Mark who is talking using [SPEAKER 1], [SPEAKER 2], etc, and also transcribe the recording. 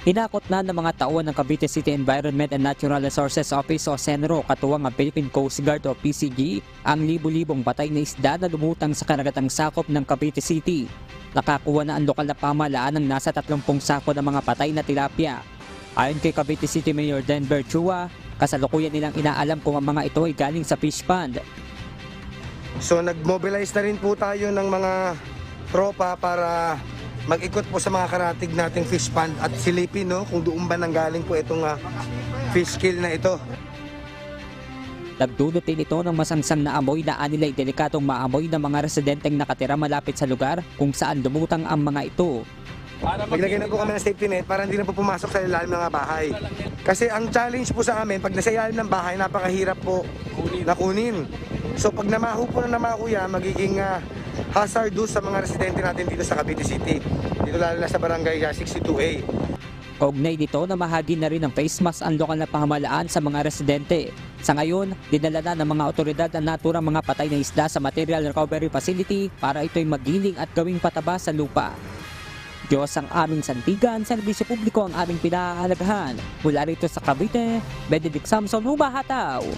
[SPEAKER 1] Hinakot na ng mga tauhan ng Cavite City Environment and Natural Resources Office o CENRO katuwang ang Philippine Coast Guard o PCG ang libu-libong patay na isda na lumutang sa karagatang sakop ng Cavite City. Nakakuha na ang lokal na pamahalaan ng nasa 30 sako ng mga patay na tilapia. Ayon kay Cavite City Mayor Denver Chua, kasalukuyan nilang inaalam kung ang mga ito ay galing sa fish pond.
[SPEAKER 2] So nag-mobilize na rin po tayo ng mga tropa para mag-ikot po sa mga karatig nating fish pond at silipin kung doon ba nanggaling po itong fish kill na ito.
[SPEAKER 1] Nagdulot din ito ng masangsang na amoy na anilay delikatong maamoy ng mga residenteng nakatira malapit sa lugar kung saan lumutang ang mga ito.
[SPEAKER 2] Naglagay na po kami ng safety net para hindi na po pumasok sa ilalim ng mga bahay. Kasi ang challenge po sa amin, pag nasa ilalim ng bahay, napakahirap po na kunin. So pag namaho po na namaho yan, magiging hazardous sa mga residente natin dito sa Cavite City. Dito lalo na sa barangay 62A.
[SPEAKER 1] Kaugnay dito na mahagi na rin ng face mask ang lokal na pamahalaan sa mga residente. Sa ngayon, dinala na ng mga otoridad ang naturang mga patay na isda sa Material Recovery Facility para ito'y magiling at gawing pataba sa lupa. Diyos ang aming sandigan, serbisyo publiko ang aming pinahahalagahan. Mula rito sa Cavite, Benedict Samson, Humahataw.